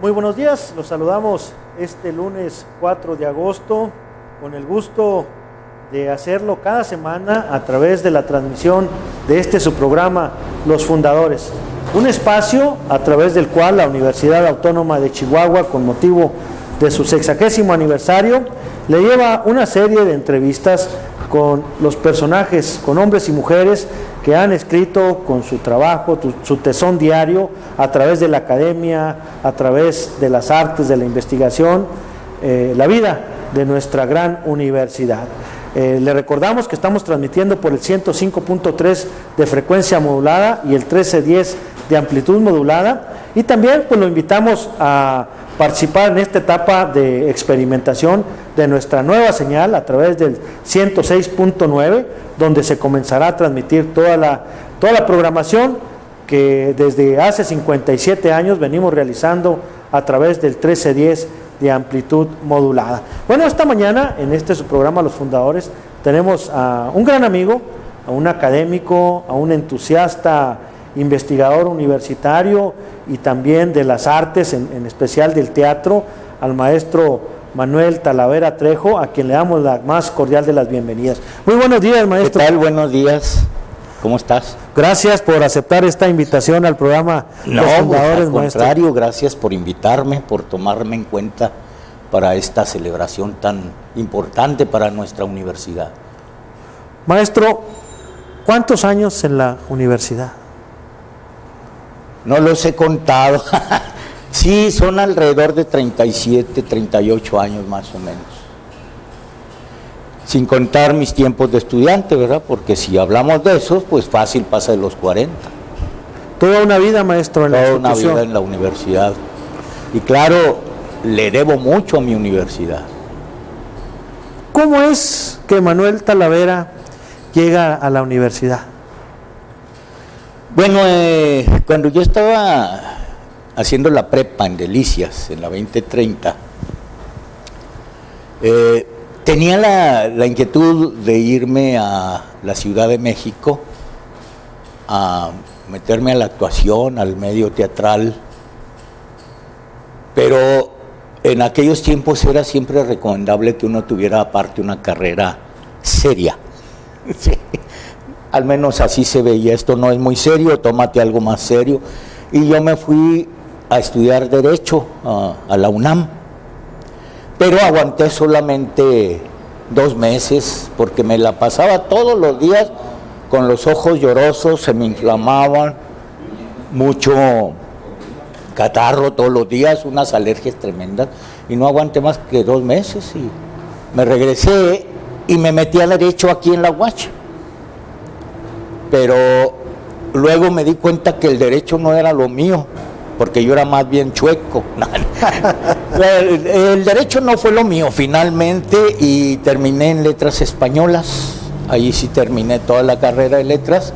Muy buenos días, los saludamos este lunes 4 de agosto con el gusto de hacerlo cada semana a través de la transmisión de su programa Los Fundadores, un espacio a través del cual la Universidad Autónoma de Chihuahua, con motivo de su 60º aniversario, le lleva una serie de entrevistas con los personajes, con hombres y mujeres que han escrito con su trabajo, su tesón diario, a través de la academia, a través de las artes, de la investigación, la vida de nuestra gran universidad. Le recordamos que estamos transmitiendo por el 105.3 de frecuencia modulada y el 1310 de amplitud modulada, y también pues lo invitamos a participar en esta etapa de experimentación de nuestra nueva señal a través del 106.9, donde se comenzará a transmitir toda la programación que desde hace 57 años venimos realizando a través del 1310 de amplitud modulada. Bueno, esta mañana en su programa Los Fundadores tenemos a un gran amigo, a un académico, a un entusiasta investigador universitario y también de las artes, en especial del teatro, al maestro Manuel Talavera Trejo, a quien le damos la más cordial de las bienvenidas. Muy buenos días, maestro. ¿Qué tal? Buenos días. ¿Cómo estás? Gracias por aceptar esta invitación al programa Los Fundadores, al maestro. contrario, gracias por invitarme, por tomarme en cuenta para esta celebración tan importante para nuestra universidad. Maestro, ¿cuántos años en la universidad? No los he contado. Sí, son alrededor de 37, 38 años más o menos. Sin contar mis tiempos de estudiante, ¿verdad? Porque si hablamos de eso, pues fácil pasa de los 40. Toda una vida, maestro, en la institución. Toda una vida en la universidad. Y claro, le debo mucho a mi universidad. ¿Cómo es que Manuel Talavera llega a la universidad? Bueno, cuando yo estaba haciendo la prepa en Delicias, en la 2030, tenía la inquietud de irme a la Ciudad de México, a meterme a la actuación, al medio teatral, pero en aquellos tiempos era siempre recomendable que uno tuviera aparte una carrera seria. Sí. Al menos así se veía, esto no es muy serio, tómate algo más serio. Y yo me fui a estudiar Derecho a la UNAM, pero aguanté solamente 2 meses porque me la pasaba todos los días con los ojos llorosos, se me inflamaban, mucho catarro todos los días, unas alergias tremendas, y no aguanté más que 2 meses y me regresé y me metí a Derecho aquí en la UACH. Pero luego me di cuenta que el derecho no era lo mío, porque yo era más bien chueco. El derecho no fue lo mío finalmente y terminé en letras españolas. Ahí sí terminé toda la carrera de letras,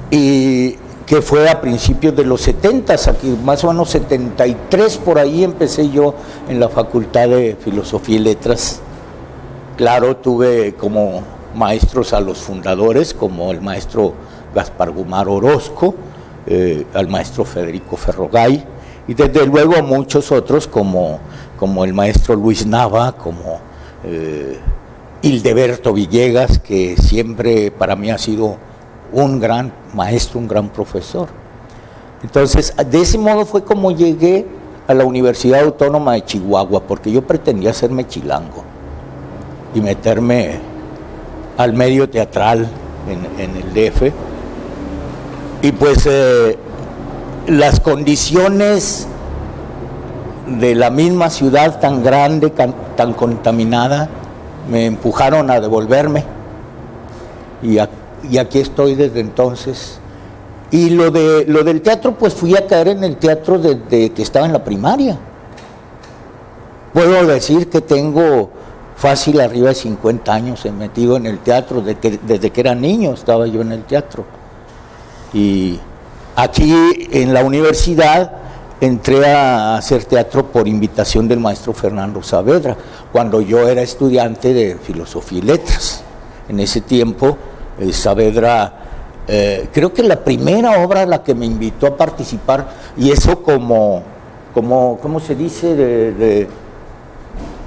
y que fue a principios de los 70s, aquí más o menos 73 por ahí empecé yo en la Facultad de Filosofía y Letras. Claro, tuve como maestros a los fundadores, como el maestro Gaspar Gumar Orozco, al maestro Federico Ferrogay, y desde luego a muchos otros como el maestro Luis Nava, como Hildeberto Villegas, que siempre para mí ha sido un gran maestro, un gran profesor. Entonces, de ese modo fue como llegué a la Universidad Autónoma de Chihuahua, porque yo pretendía hacerme chilango y meterme al medio teatral en el DF, y pues las condiciones de la misma ciudad tan grande, tan contaminada, me empujaron a devolverme, y aquí estoy desde entonces. Y lo del teatro, pues fui a caer en el teatro desde que estaba en la primaria. Puedo decir que tengo fácil arriba de 50 años he metido en el teatro, desde que era niño estaba yo en el teatro. Y aquí en la universidad entré a hacer teatro por invitación del maestro Fernando Saavedra, cuando yo era estudiante de Filosofía y Letras. En ese tiempo Saavedra, creo que la primera obra a la que me invitó a participar, y eso como ¿cómo se dice?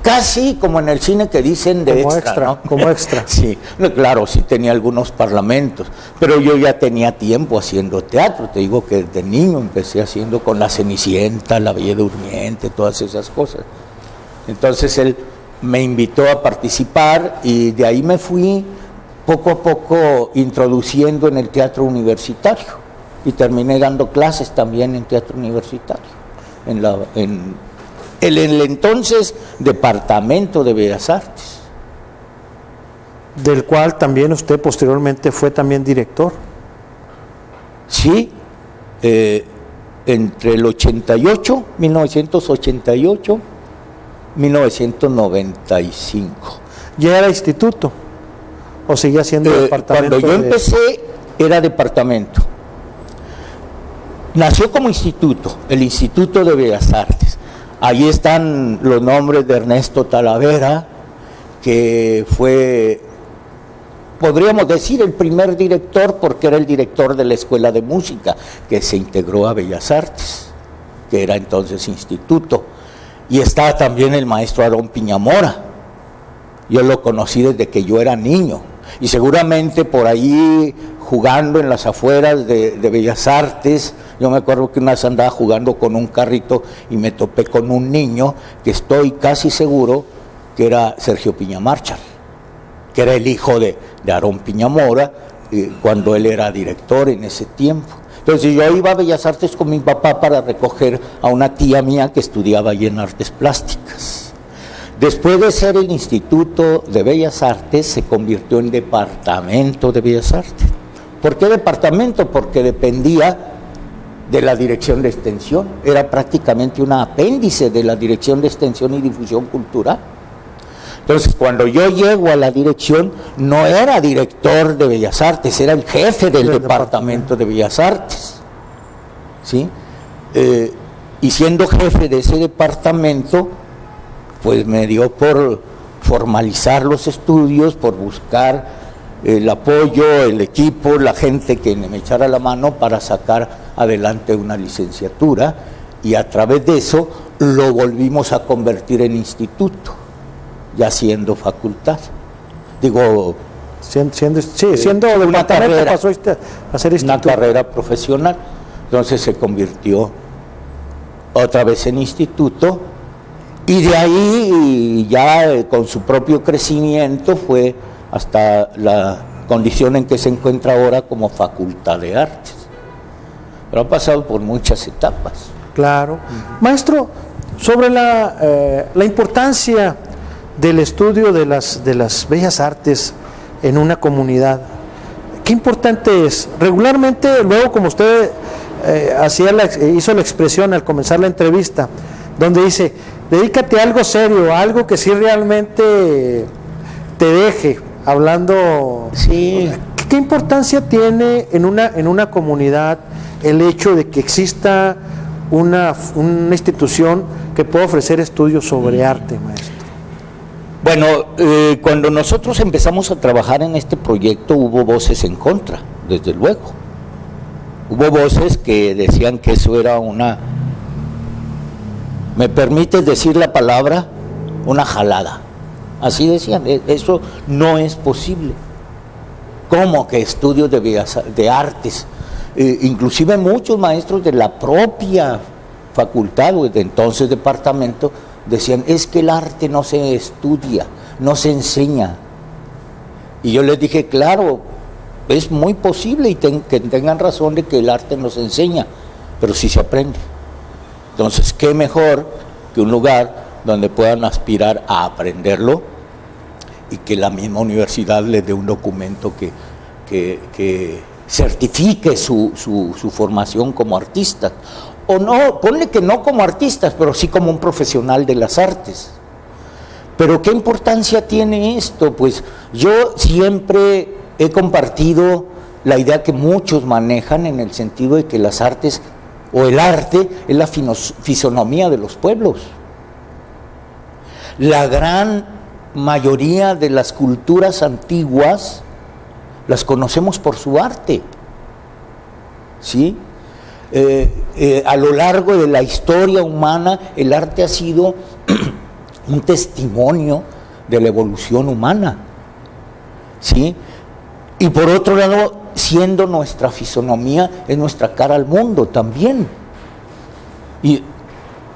Casi como en el cine que dicen de como extra, ¿no? Como extra. Sí, claro, sí tenía algunos parlamentos, pero yo ya tenía tiempo haciendo teatro. Te digo que desde niño empecé haciendo con La Cenicienta, La Bella Durmiente, todas esas cosas. Entonces él me invitó a participar y de ahí me fui poco a poco introduciendo en el teatro universitario y terminé dando clases también en teatro universitario, en el entonces Departamento de Bellas Artes. Del cual también usted posteriormente fue también director. Sí, entre el 1988, 1995. ¿Ya era instituto? ¿O seguía siendo departamento? Cuando yo empecé era departamento. Nació como instituto, el Instituto de Bellas Artes. Ahí están los nombres de Ernesto Talavera, que fue, podríamos decir, el primer director, porque era el director de la Escuela de Música, que se integró a Bellas Artes, que era entonces instituto. Y está también el maestro Aarón Piñamora. Yo lo conocí desde que yo era niño. Y seguramente por ahí, jugando en las afueras de Bellas Artes, yo me acuerdo que una vez andaba jugando con un carrito y me topé con un niño que estoy casi seguro que era Sergio Piña Marshall, que era el hijo de Aarón Piñamora, cuando él era director en ese tiempo. Entonces yo iba a Bellas Artes con mi papá para recoger a una tía mía que estudiaba allí en Artes Plásticas. Después de ser el Instituto de Bellas Artes, se convirtió en Departamento de Bellas Artes. ¿Por qué departamento? Porque dependía de la Dirección de Extensión, era prácticamente un apéndice de la Dirección de Extensión y Difusión Cultural. Entonces, cuando yo llego a la dirección, no era director de Bellas Artes, era el jefe del Departamento de Bellas Artes, ¿sí? Y siendo jefe de ese departamento, pues me dio por formalizar los estudios, por buscar el apoyo, el equipo, la gente que me echara la mano para sacar adelante una licenciatura, y a través de eso lo volvimos a convertir en instituto, ya siendo facultad. Digo, siendo una carrera, pasó a ser instituto. Una carrera profesional. Entonces se convirtió otra vez en instituto, y de ahí ya con su propio crecimiento fue hasta la condición en que se encuentra ahora como Facultad de Artes. Pero ha pasado por muchas etapas. Claro. Maestro, sobre la importancia del estudio de las bellas artes en una comunidad, ¿qué importante es? Regularmente, luego como usted hizo la expresión al comenzar la entrevista, donde dice, dedícate a algo serio, a algo que sí realmente te deje, hablando... Sí. ¿Qué importancia tiene en una comunidad el hecho de que exista una institución que pueda ofrecer estudios sobre arte, maestro? Bueno, cuando nosotros empezamos a trabajar en este proyecto hubo voces en contra, desde luego. Hubo voces que decían que eso era una... ¿Me permites decir la palabra? Una jalada. Así decían, eso no es posible. ¿Cómo que estudios de artes? Inclusive muchos maestros de la propia facultad o de entonces departamento decían, es que el arte no se estudia, no se enseña. Y yo les dije, claro, es muy posible y que tengan razón de que el arte no se enseña, pero sí se aprende. Entonces, ¿qué mejor que un lugar donde puedan aspirar a aprenderlo y que la misma universidad les dé un documento que certifique su formación como artistas? O no, ponle que no como artistas, pero sí como un profesional de las artes. Pero ¿qué importancia tiene esto? Pues yo siempre he compartido la idea que muchos manejan en el sentido de que las artes o el arte es la fisonomía de los pueblos. La gran mayoría de las culturas antiguas las conocemos por su arte, ¿sí? A lo largo de la historia humana, el arte ha sido un testimonio de la evolución humana, ¿sí? Y por otro lado, siendo nuestra fisonomía, es nuestra cara al mundo también. Y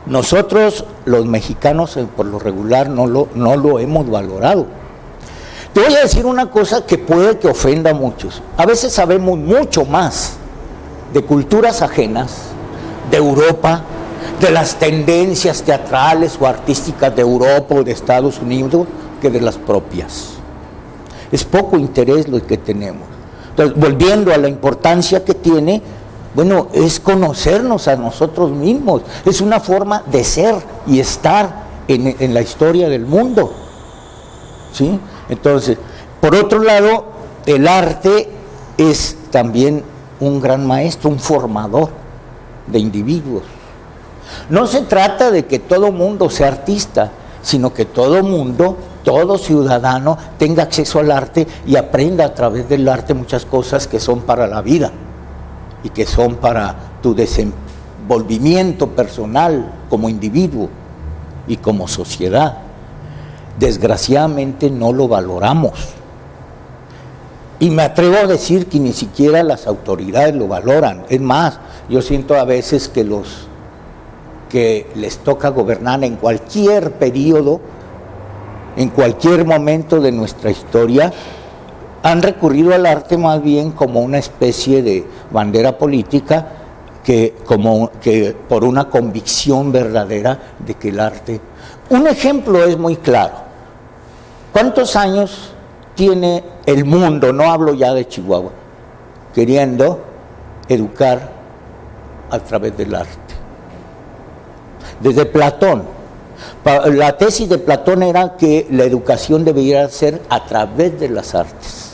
nosotros, los mexicanos, por lo regular, no lo hemos valorado. Te voy a decir una cosa que puede que ofenda a muchos. A veces sabemos mucho más de culturas ajenas, de Europa, de las tendencias teatrales o artísticas de Europa o de Estados Unidos, que de las propias. Es poco interés lo que tenemos. Entonces, volviendo a la importancia que tiene, bueno, es conocernos a nosotros mismos, es una forma de ser y estar en la historia del mundo, ¿sí? Entonces, por otro lado, el arte es también un gran maestro, un formador de individuos. No se trata de que todo mundo sea artista, sino que todo mundo, todo ciudadano tenga acceso al arte y aprenda a través del arte muchas cosas que son para la vida y que son para tu desenvolvimiento personal como individuo y como sociedad. Desgraciadamente no lo valoramos. Y me atrevo a decir que ni siquiera las autoridades lo valoran. Es más, yo siento a veces que los que les toca gobernar en cualquier periodo, en cualquier momento de nuestra historia, han recurrido al arte más bien como una especie de bandera política que por una convicción verdadera de que el arte... Un ejemplo es muy claro. ¿Cuántos años tiene el mundo, no hablo ya de Chihuahua, queriendo educar a través del arte? Desde Platón. La tesis de Platón era que la educación debería ser a través de las artes.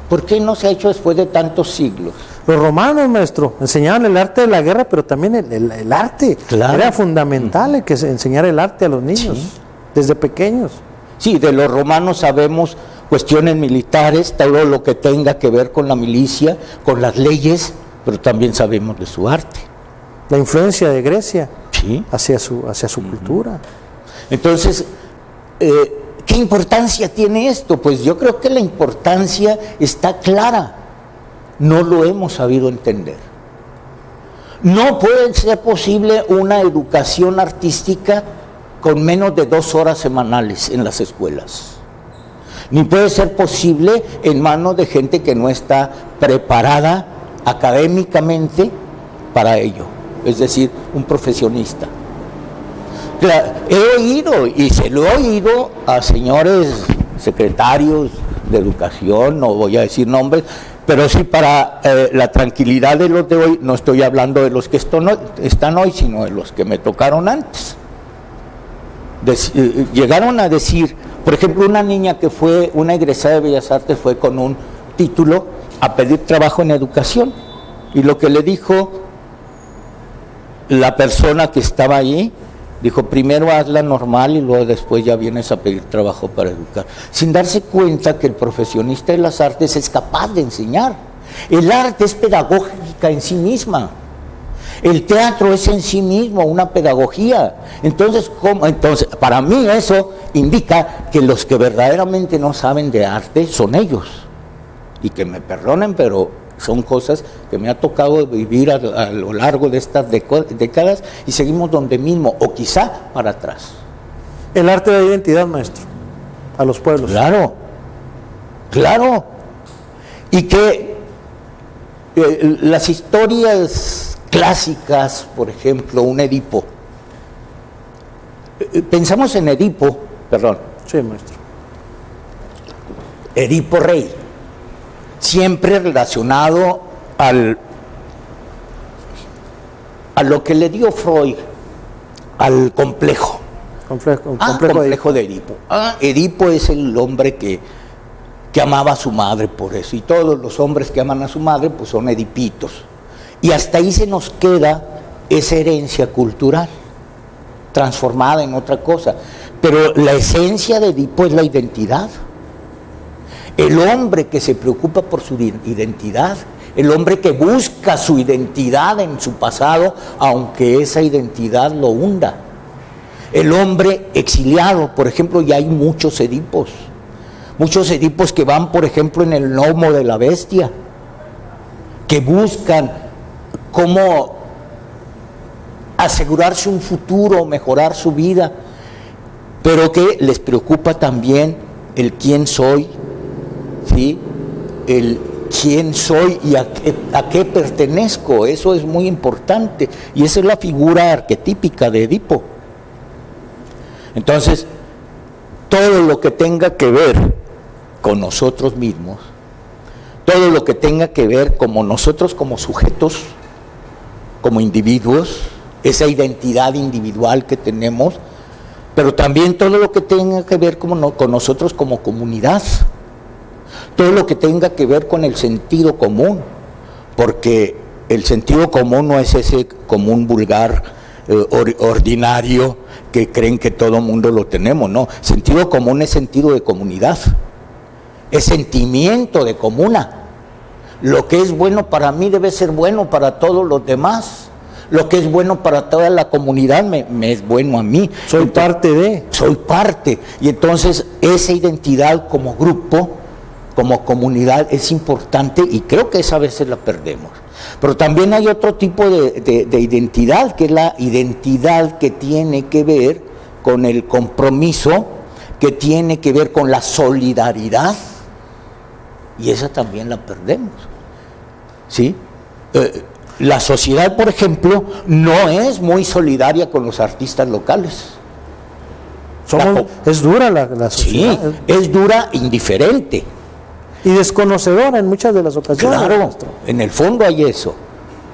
¿Por qué no se ha hecho después de tantos siglos? Los romanos, maestro, enseñaban el arte de la guerra, pero también el arte. Claro. Era fundamental que se enseñara el arte a los niños, sí, desde pequeños. Sí, de los romanos sabemos cuestiones militares, todo lo que tenga que ver con la milicia, con las leyes, pero también sabemos de su arte. La influencia de Grecia, sí, hacia su cultura. Entonces, ¿qué importancia tiene esto? Pues yo creo que la importancia está clara. No lo hemos sabido entender. No puede ser posible una educación artística con menos de 2 horas semanales en las escuelas. Ni puede ser posible en manos de gente que no está preparada académicamente para ello. Es decir, un profesionista. Claro, he oído, y se lo he oído a señores secretarios de educación, no voy a decir nombres, pero sí para la tranquilidad de los de hoy, no estoy hablando de los que están hoy, sino de los que me tocaron antes. Llegaron a decir, por ejemplo, una niña que fue una egresada de Bellas Artes fue con un título a pedir trabajo en educación, y lo que le dijo la persona que estaba allí, dijo, primero hazla normal y luego después ya vienes a pedir trabajo para educar, sin darse cuenta que el profesionista de las artes es capaz de enseñar. El arte es pedagógica en sí misma, el teatro es en sí mismo una pedagogía. Entonces, para mí eso indica que los que verdaderamente no saben de arte son ellos, y que me perdonen, pero son cosas que me ha tocado vivir a lo largo de estas décadas, y seguimos donde mismo, o quizá para atrás. El arte da identidad, maestro, a los pueblos. Claro, claro. Y que las historias clásicas, por ejemplo, un Edipo, pensamos en Edipo, perdón. Sí, maestro. Edipo rey, siempre relacionado a lo que le dio Freud, al complejo. Complejo de Edipo. Edipo es el hombre que amaba a su madre, por eso. Y todos los hombres que aman a su madre, pues son edipitos. Y hasta ahí se nos queda esa herencia cultural, transformada en otra cosa. Pero la esencia de Edipo es la identidad. El hombre que se preocupa por su identidad el hombre que busca su identidad en su pasado, aunque esa identidad lo hunda. El hombre exiliado, por ejemplo, ya hay muchos Edipos que van, por ejemplo, en el lomo de la bestia, que buscan cómo asegurarse un futuro, mejorar su vida, pero que les preocupa también el quién soy, ¿sí? El quién soy y a qué pertenezco. Eso es muy importante, y esa es la figura arquetípica de Edipo. Entonces, todo lo que tenga que ver con nosotros mismos, todo lo que tenga que ver como nosotros como sujetos, como individuos, esa identidad individual que tenemos, pero también todo lo que tenga que ver con nosotros como comunidad, todo lo que tenga que ver con el sentido común, porque el sentido común no es ese común vulgar, ordinario, que creen que todo mundo lo tenemos, no. Sentido común es sentido de comunidad, es sentimiento de comuna. Lo que es bueno para mí debe ser bueno para todos los demás. Lo que es bueno para toda la comunidad me es bueno a mí. Soy parte. Y entonces esa identidad como grupo, como comunidad, es importante, y creo que esa veces la perdemos. Pero también hay otro tipo de identidad, que es la identidad que tiene que ver con el compromiso, que tiene que ver con la solidaridad, y esa también la perdemos, ¿sí? La sociedad, por ejemplo, no es muy solidaria con los artistas locales. Es dura la sociedad. Sí, es dura, indiferente. Y desconocedora en muchas de las ocasiones. Claro, en el fondo hay eso.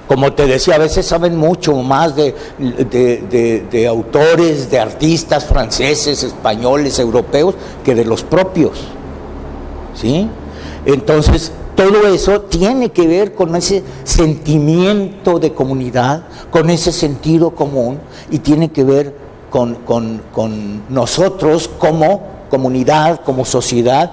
Como te decía, a veces saben mucho más de autores, de artistas franceses, españoles, europeos, que de los propios, ¿sí? Entonces, todo eso tiene que ver con ese sentimiento de comunidad, con ese sentido común, y tiene que ver con nosotros como comunidad, como sociedad,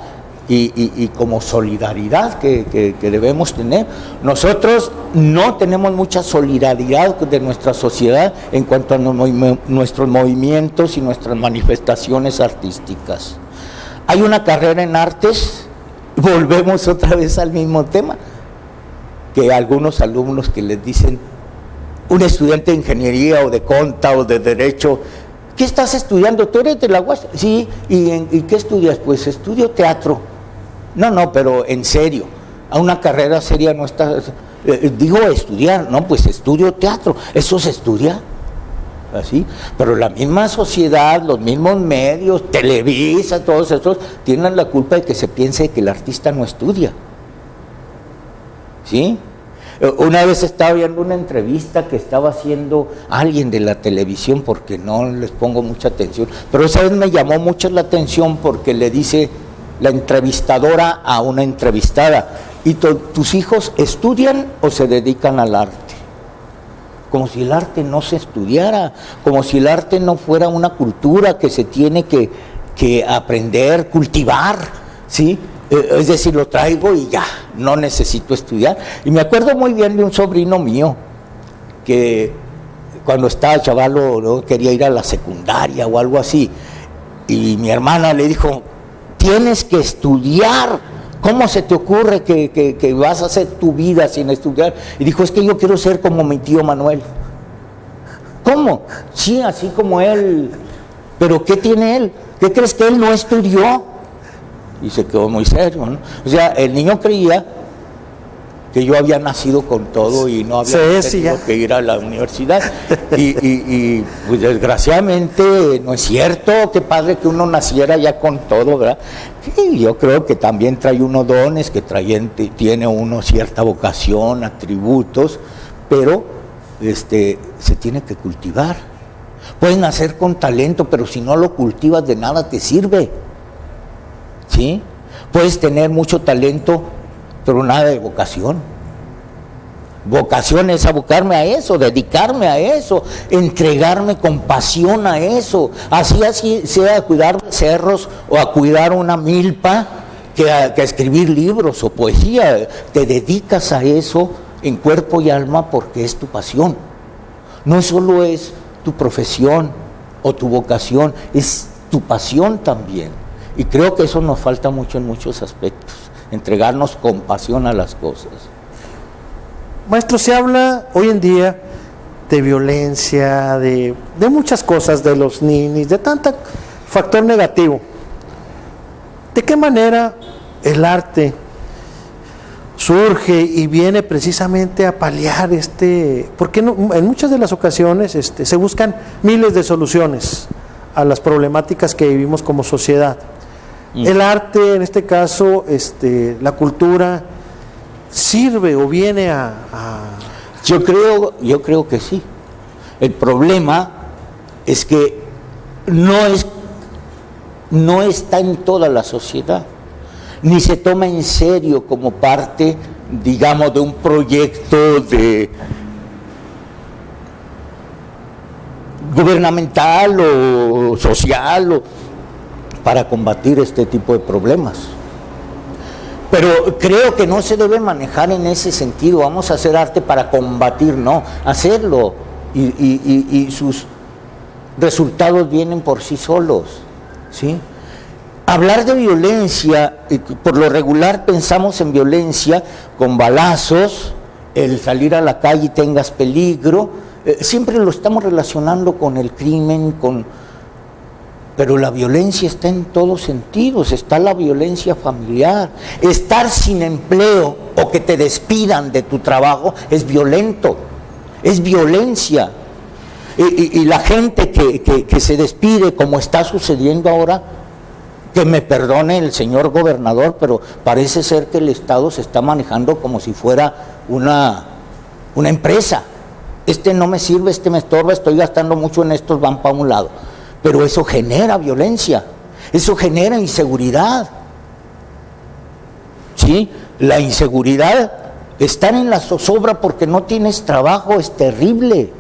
y como solidaridad que debemos tener. Nosotros no tenemos mucha solidaridad de nuestra sociedad en cuanto a nuestros movimientos y nuestras manifestaciones artísticas. Hay una carrera en artes, volvemos otra vez al mismo tema, que algunos alumnos que les dicen, un estudiante de ingeniería o de conta o de derecho, ¿qué estás estudiando? ¿Tú eres de la UAS? Sí. ¿Y qué estudias? Pues estudio teatro. No, pero en serio, a una carrera seria no está, digo estudiar, no, pues estudio teatro, eso se estudia, así, pero la misma sociedad, los mismos medios, Televisa, todos esos, tienen la culpa de que se piense que el artista no estudia, ¿sí? Una vez estaba viendo una entrevista que estaba haciendo alguien de la televisión, porque no les pongo mucha atención, pero esa vez me llamó mucho la atención porque le dice la entrevistadora a una entrevistada, ¿y tus hijos estudian o se dedican al arte? Como si el arte no se estudiara, como si el arte no fuera una cultura que se tiene que aprender, cultivar, ¿sí? Es decir, lo traigo y ya, no necesito estudiar. Y me acuerdo muy bien de un sobrino mío que cuando estaba chavalo, ¿no?, quería ir a la secundaria o algo así, y mi hermana le dijo, tienes que estudiar, ¿cómo se te ocurre que vas a hacer tu vida sin estudiar? Y dijo, es que yo quiero ser como mi tío Manuel. ¿Cómo? Sí, así como él. ¿Pero qué tiene él? ¿Qué crees, que él no estudió? Y se quedó muy serio, ¿no? O sea, el niño creía que yo había nacido con todo y no había tenido que ir a la universidad. Y pues desgraciadamente no es cierto. Qué padre que uno naciera ya con todo, ¿verdad? Y yo creo que también trae unos dones, que tiene uno cierta vocación, atributos, pero se tiene que cultivar. Puedes nacer con talento, pero si no lo cultivas de nada te sirve, ¿sí? Puedes tener mucho talento, pero nada de vocación. Vocación es abocarme a eso, dedicarme a eso, entregarme con pasión a eso, así sea a cuidar cerros o a cuidar una milpa, que a escribir libros o poesía. Te dedicas a eso en cuerpo y alma porque es tu pasión. No solo es tu profesión o tu vocación, es tu pasión también. Y creo que eso nos falta mucho en muchos aspectos, entregarnos con pasión a las cosas. Maestro, se habla hoy en día de violencia, de muchas cosas, de los ninis, de tanto factor negativo. ¿De qué manera el arte surge y viene precisamente a paliar porque en muchas de las ocasiones se buscan miles de soluciones a las problemáticas que vivimos como sociedad? El arte, en este caso, la cultura, sirve o viene a... Yo creo que sí. El problema es que no está en toda la sociedad, ni se toma en serio como parte, digamos, de un proyecto gubernamental o social para combatir este tipo de problemas. Pero creo que no se debe manejar en ese sentido, vamos a hacer arte para combatir, no, hacerlo y sus resultados vienen por sí solos, ¿sí? Hablar de violencia, por lo regular pensamos en violencia con balazos, el salir a la calle y tengas peligro, siempre lo estamos relacionando con el crimen, pero la violencia está en todos sentidos, está la violencia familiar. Estar sin empleo o que te despidan de tu trabajo es violento, es violencia. Y la gente que se despide, como está sucediendo ahora, que me perdone el señor gobernador, pero parece ser que el Estado se está manejando como si fuera una empresa. No me sirve, me estorba, estoy gastando mucho en estos, van para un lado. Pero eso genera violencia, eso genera inseguridad. ¿Sí? La inseguridad, estar en la zozobra porque no tienes trabajo es terrible,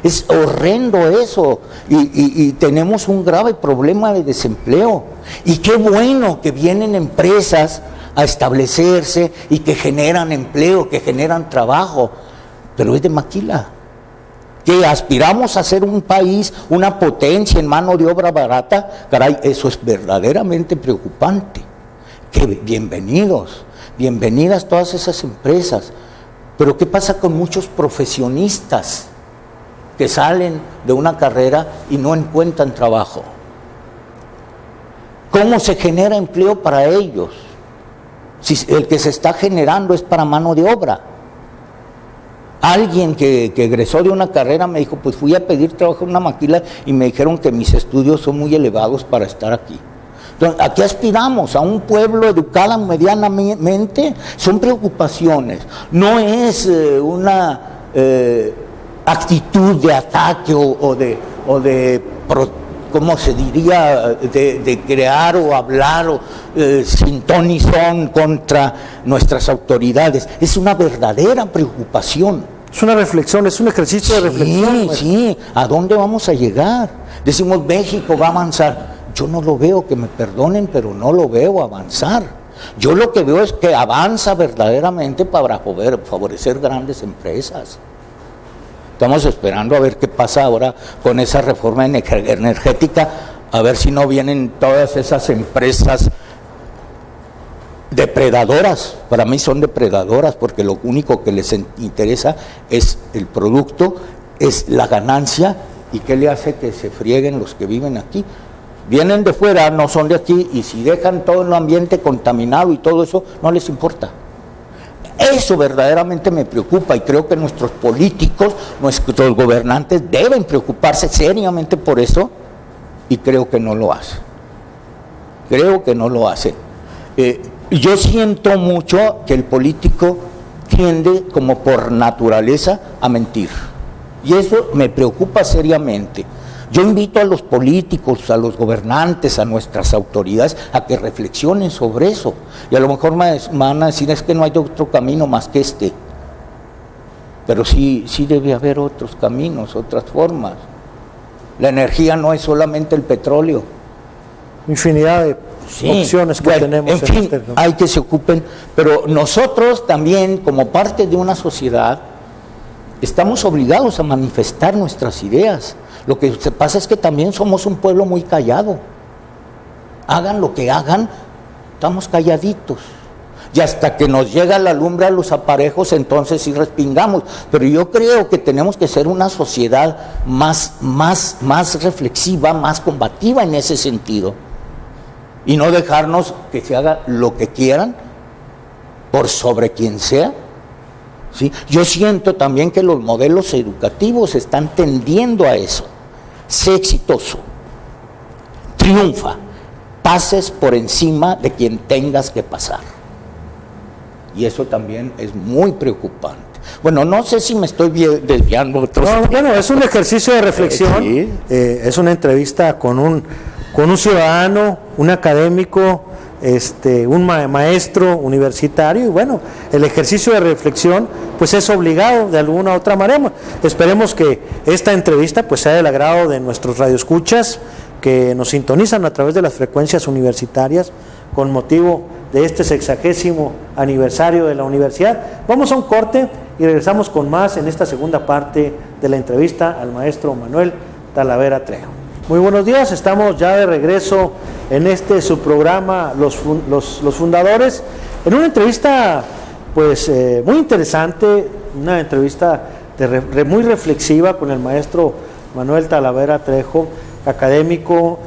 es horrendo eso, y tenemos un grave problema de desempleo. Y qué bueno que vienen empresas a establecerse y que generan empleo, que generan trabajo, pero es de maquila. Que aspiramos a ser un país, una potencia en mano de obra barata, caray, eso es verdaderamente preocupante. Que bienvenidas todas esas empresas, pero ¿qué pasa con muchos profesionistas que salen de una carrera y no encuentran trabajo? ¿Cómo se genera empleo para ellos? Si el que se está generando es para mano de obra. Alguien que egresó de una carrera me dijo, pues fui a pedir trabajo en una maquila y me dijeron que mis estudios son muy elevados para estar aquí. Entonces, aquí aspiramos a un pueblo educado medianamente, son preocupaciones, no es una actitud de ataque o de ¿cómo se diría?, de crear o hablar sin ton ni son contra nuestras autoridades. Es una verdadera preocupación. Es una reflexión, es un ejercicio de reflexión. Sí, ¿a dónde vamos a llegar? Decimos, México va a avanzar. Yo no lo veo, que me perdonen, pero no lo veo avanzar. Yo lo que veo es que avanza verdaderamente para poder favorecer grandes empresas. Estamos esperando a ver qué pasa ahora con esa reforma energética, a ver si no vienen todas esas empresas depredadoras. Para mí son depredadoras porque lo único que les interesa es el producto, es la ganancia. ¿Y qué le hace que se frieguen los que viven aquí? Vienen de fuera, no son de aquí, y si dejan todo el ambiente contaminado y todo eso, no les importa. Eso verdaderamente me preocupa y creo que nuestros políticos, nuestros gobernantes deben preocuparse seriamente por eso, y creo que no lo hacen. Yo siento mucho que el político tiende, como por naturaleza, a mentir, y eso me preocupa seriamente. Yo invito a los políticos, a los gobernantes, a nuestras autoridades a que reflexionen sobre eso. Y a lo mejor me van a decir, es que no hay otro camino más que este. Pero sí debe haber otros caminos, otras formas. La energía no es solamente el petróleo. Infinidad de opciones que tenemos. En fin, hay que se ocupen, pero nosotros también, como parte de una sociedad, estamos obligados a manifestar nuestras ideas. Lo que pasa es que también somos un pueblo muy callado. Hagan lo que hagan, estamos calladitos. Y hasta que nos llega la lumbre a los aparejos, entonces sí respingamos. Pero yo creo que tenemos que ser una sociedad más reflexiva, más combativa en ese sentido. Y no dejarnos que se haga lo que quieran por sobre quien sea. ¿Sí? Yo siento también que los modelos educativos están tendiendo a eso. Sé exitoso, triunfa, pases por encima de quien tengas que pasar. Y eso también es muy preocupante. Bueno, no sé si me estoy desviando. Bueno, es un ejercicio de reflexión. Sí. Es una entrevista con un ciudadano, un académico, un maestro universitario, y bueno, el ejercicio de reflexión pues es obligado de alguna u otra manera. Esperemos que esta entrevista pues sea del agrado de nuestros radioescuchas que nos sintonizan a través de las frecuencias universitarias con motivo de este 60º aniversario de la universidad. Vamos a un corte y regresamos con más en esta segunda parte de la entrevista al maestro Manuel Talavera Trejo. Muy buenos días, estamos ya de regreso en su programa Los Fundadores, en una entrevista pues muy interesante, una entrevista muy reflexiva con el maestro Manuel Talavera Trejo, académico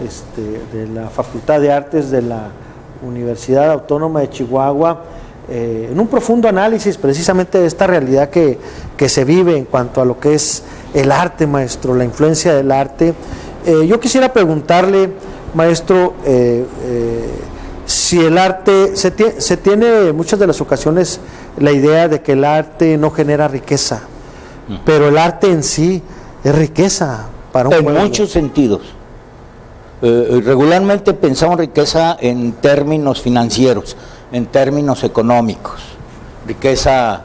de la Facultad de Artes de la Universidad Autónoma de Chihuahua, en un profundo análisis precisamente de esta realidad que se vive en cuanto a lo que es el arte, maestro, la influencia del arte. Yo quisiera preguntarle, maestro, si el arte, se tiene en muchas de las ocasiones la idea de que el arte no genera riqueza, pero el arte en sí es riqueza para un pueblo. En muchos sentidos. Regularmente pensamos riqueza en términos financieros, en términos económicos, riqueza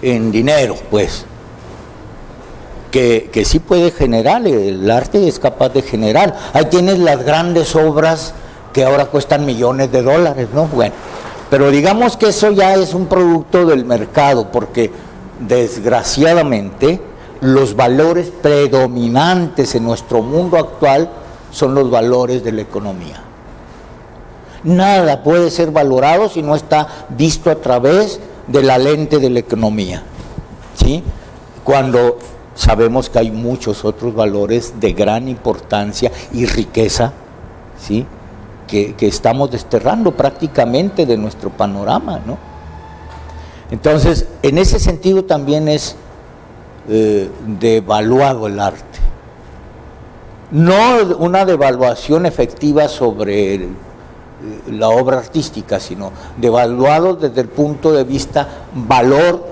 en dinero, pues, que sí puede generar, el arte es capaz de generar. Ahí tienes las grandes obras que ahora cuestan millones de dólares, ¿no? Bueno, pero digamos que eso ya es un producto del mercado, porque desgraciadamente los valores predominantes en nuestro mundo actual son los valores de la economía. Nada puede ser valorado si no está visto a través de la lente de la economía, ¿sí? Cuando sabemos que hay muchos otros valores de gran importancia y riqueza, ¿sí? que estamos desterrando prácticamente de nuestro panorama, ¿no? Entonces, en ese sentido también es devaluado el arte. No una devaluación efectiva sobre la obra artística, sino devaluado desde el punto de vista valor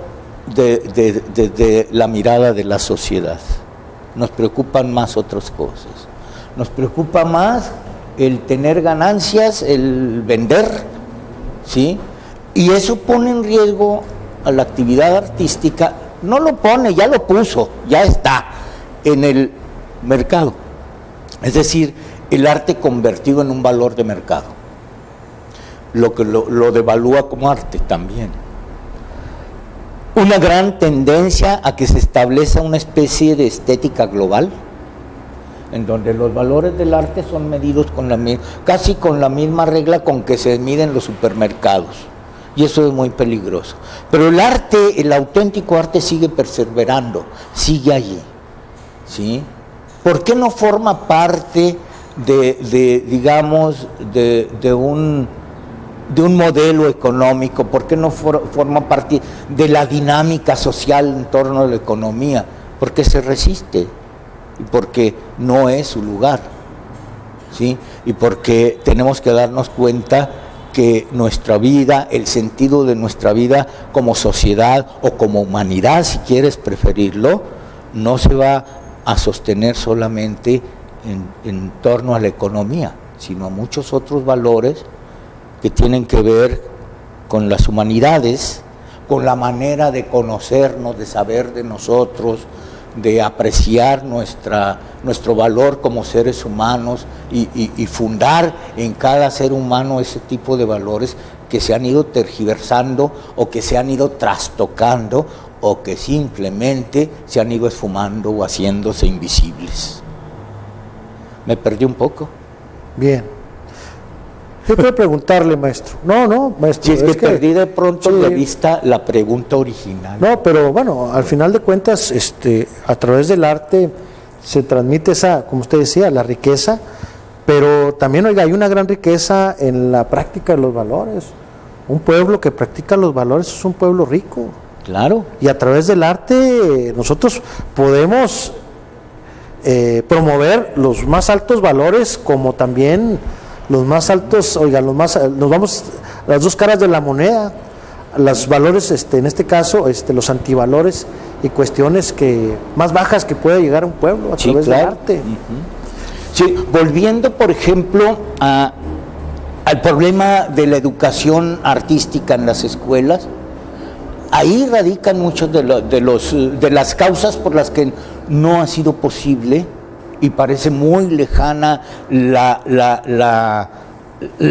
de la mirada de la sociedad. Nos preocupan más otras cosas. Nos preocupa más el tener ganancias, el vender, ¿sí? Y eso pone en riesgo a la actividad artística. No lo pone, ya lo puso, ya está en el mercado. Es decir, el arte convertido en un valor de mercado, lo que lo devalúa como arte también. Una gran tendencia a que se establezca una especie de estética global, en donde los valores del arte son medidos casi con la misma regla con que se miden los supermercados, y eso es muy peligroso. Pero el arte, el auténtico arte, sigue perseverando, sigue allí, ¿sí? ¿Por qué no forma parte de un modelo económico? ¿Por qué no forma parte de la dinámica social en torno a la economía? Porque se resiste y porque no es su lugar, ¿sí? Y porque tenemos que darnos cuenta que nuestra vida, el sentido de nuestra vida como sociedad o como humanidad, si quieres preferirlo, no se va a sostener solamente en torno a la economía, sino a muchos otros valores que tienen que ver con las humanidades, con la manera de conocernos, de saber de nosotros, de apreciar nuestro valor como seres humanos y fundar en cada ser humano ese tipo de valores que se han ido tergiversando o que se han ido trastocando o que simplemente se han ido esfumando o haciéndose invisibles. ¿Me perdí un poco? Bien. Yo quiero preguntarle, maestro. No, maestro. Si es que perdí de pronto de vista la pregunta original. No, pero bueno, al final de cuentas, a través del arte se transmite esa, como usted decía, la riqueza, pero también, oiga, hay una gran riqueza en la práctica de los valores. Un pueblo que practica los valores es un pueblo rico. Claro. Y a través del arte nosotros podemos promover los más altos valores, como también los más altos, oiga, nos vamos a las dos caras de la moneda, los valores, en este caso, los antivalores y cuestiones más bajas que puede llegar a un pueblo a través del arte. Sí, volviendo, por ejemplo, al problema de la educación artística en las escuelas, ahí radican muchos de las causas por las que no ha sido posible, y parece muy lejana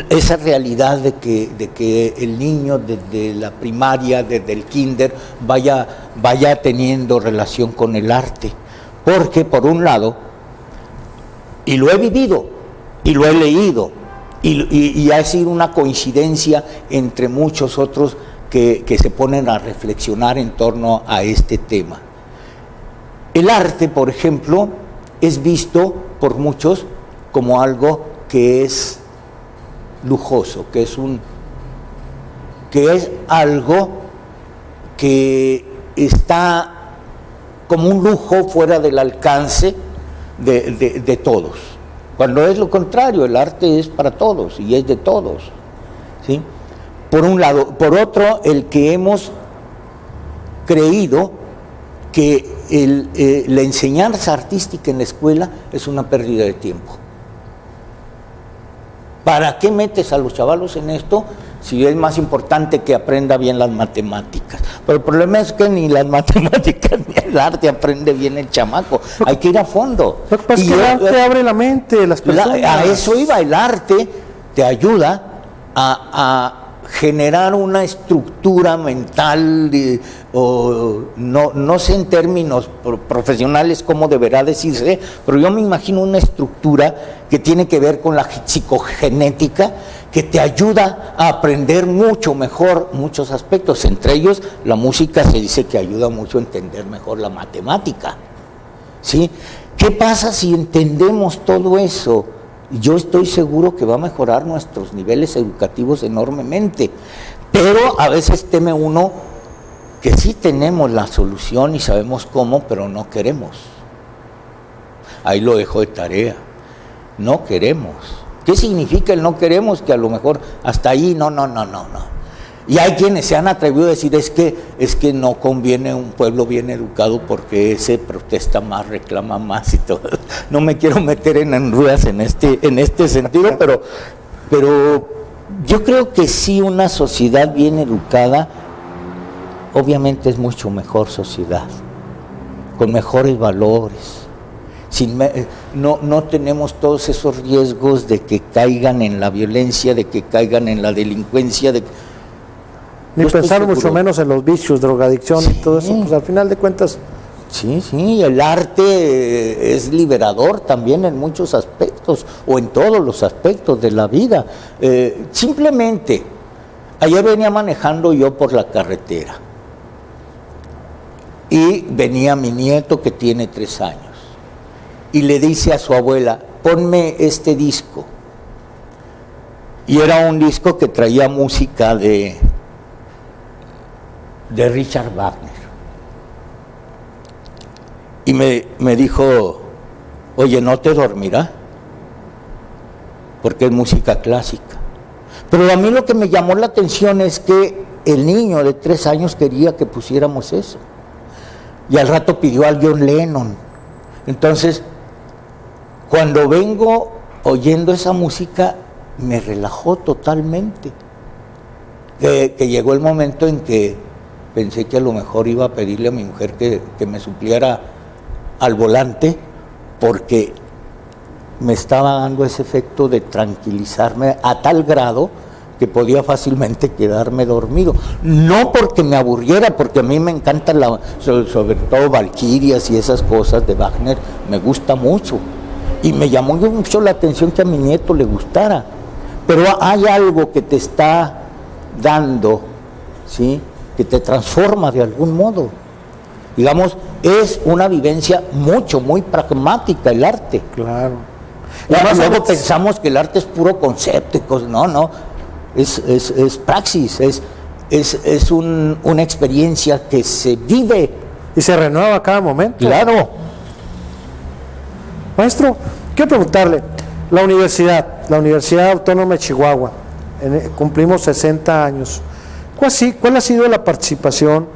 esa realidad de que el niño desde la primaria, desde el kinder, vaya teniendo relación con el arte. Porque, por un lado, y lo he vivido, y lo he leído, y ha sido una coincidencia entre muchos otros que se ponen a reflexionar en torno a este tema. El arte, por ejemplo, es visto por muchos como algo que es lujoso, que es algo que está como un lujo fuera del alcance de todos, cuando es lo contrario. El arte es para todos y es de todos, ¿sí? Por un lado. Por otro, el que hemos creído que la enseñanza artística en la escuela es una pérdida de tiempo. ¿Para qué metes a los chavalos en esto si es más importante que aprenda bien las matemáticas? Pero el problema es que ni las matemáticas ni el arte aprende bien el chamaco. Hay que ir a fondo. Lo que pasa es que el arte abre la mente de las personas. A eso iba. El arte te ayuda a generar una estructura mental, no sé en términos profesionales cómo deberá decirse, pero yo me imagino una estructura que tiene que ver con la psicogenética, que te ayuda a aprender mucho mejor muchos aspectos. Entre ellos, la música se dice que ayuda mucho a entender mejor la matemática, ¿sí? ¿Qué pasa si entendemos todo eso? Yo estoy seguro que va a mejorar nuestros niveles educativos enormemente, pero a veces teme uno que sí tenemos la solución y sabemos cómo, pero no queremos. Ahí lo dejo de tarea. No queremos. ¿Qué significa el no queremos? Que a lo mejor hasta ahí no. Y hay quienes se han atrevido a decir es que no conviene un pueblo bien educado porque ese protesta más, reclama más y todo. No me quiero meter en enredas en este sentido, pero yo creo que sí, una sociedad bien educada obviamente es mucho mejor sociedad, con mejores valores. No tenemos todos esos riesgos de que caigan en la violencia, de que caigan en la delincuencia, ni pensar mucho menos en los vicios, drogadicción, sí, y todo eso, pues al final de cuentas. Sí, el arte es liberador también en muchos aspectos, o en todos los aspectos de la vida. Simplemente, ayer venía manejando yo por la carretera, y venía mi nieto que tiene 3 años, y le dice a su abuela, ponme este disco. Y era un disco que traía música de Richard Wagner. Y me dijo, oye, ¿no te dormirá? Porque es música clásica. Pero a mí lo que me llamó la atención es que el niño de 3 años quería que pusiéramos eso. Y al rato pidió al John Lennon. Entonces, cuando vengo oyendo esa música, me relajó totalmente. Que llegó el momento en que pensé que a lo mejor iba a pedirle a mi mujer que me supliera al volante porque me estaba dando ese efecto de tranquilizarme a tal grado que podía fácilmente quedarme dormido. No porque me aburriera, porque a mí me encanta sobre todo Valquirias y esas cosas de Wagner, me gusta mucho. Y me llamó mucho la atención que a mi nieto le gustara. Pero hay algo que te está dando, ¿sí?, que te transforma de algún modo. Digamos, es una vivencia muy pragmática el arte. Claro. Y luego pensamos que el arte es puro concepto y cosas. No, es praxis, es una experiencia que se vive. Y se renueva a cada momento. Claro. Maestro, quiero preguntarle, la Universidad Autónoma de Chihuahua, cumplimos 60 años. ¿Cuál ha sido la participación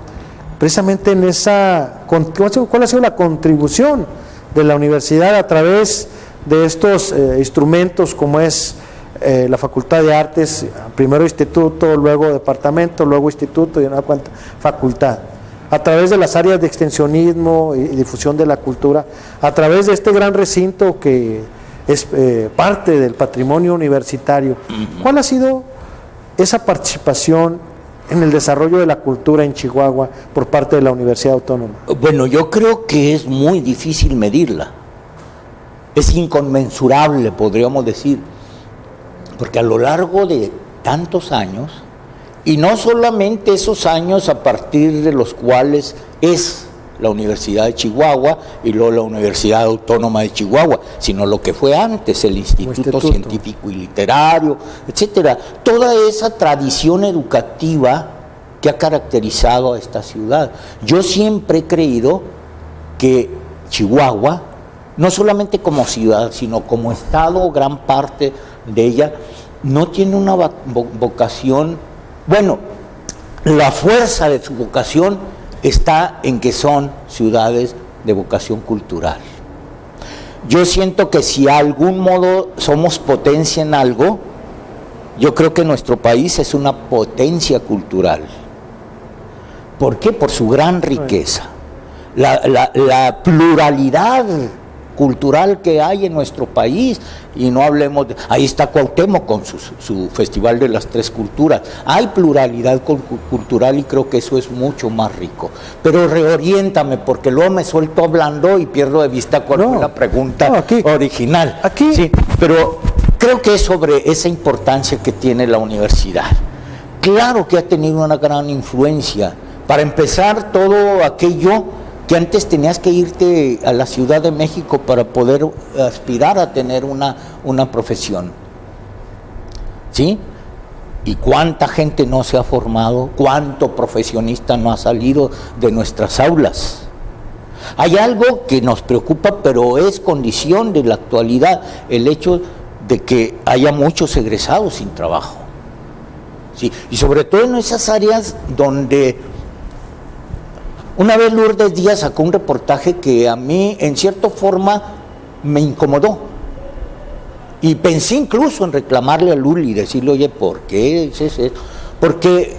precisamente en esa, cuál ha sido la contribución de la universidad a través de estos instrumentos como es la Facultad de Artes, primero instituto, luego departamento, luego instituto y una cuanta facultad, a través de las áreas de extensionismo y difusión de la cultura, a través de este gran recinto que es parte del patrimonio universitario? ¿Cuál ha sido esa participación en el desarrollo de la cultura en Chihuahua por parte de la Universidad Autónoma? Bueno, yo creo que es muy difícil medirla. Es inconmensurable, podríamos decir, porque a lo largo de tantos años, y no solamente esos años a partir de los cuales es la Universidad de Chihuahua y luego la Universidad Autónoma de Chihuahua, sino lo que fue antes, el Instituto Científico y Literario, etcétera. Toda esa tradición educativa que ha caracterizado a esta ciudad. Yo siempre he creído que Chihuahua, no solamente como ciudad, sino como estado, gran parte de ella, no tiene una vocación, bueno, la fuerza de su vocación está en que son ciudades de vocación cultural. Yo siento que si a algún modo somos potencia en algo, yo creo que nuestro país es una potencia cultural. ¿Por qué? Por su gran riqueza. La pluralidad cultural que hay en nuestro país, y no hablemos de, ahí está Cuauhtémoc con su Festival de las Tres Culturas. Hay pluralidad cultural y creo que eso es mucho más rico. Pero reoriéntame, porque luego me suelto hablando y pierdo de vista cuál fue la pregunta original. Sí, pero creo que es sobre esa importancia que tiene la universidad. Claro que ha tenido una gran influencia. Para empezar, todo aquello que antes tenías que irte a la Ciudad de México para poder aspirar a tener una profesión. ¿Sí? ¿Y cuánta gente no se ha formado? ¿Cuánto profesionista no ha salido de nuestras aulas? Hay algo que nos preocupa, pero es condición de la actualidad, el hecho de que haya muchos egresados sin trabajo. ¿Sí? Y sobre todo en esas áreas donde una vez Lourdes Díaz sacó un reportaje que a mí, en cierta forma, me incomodó. Y pensé incluso en reclamarle a Luli y decirle, oye, ¿por qué es eso? Porque,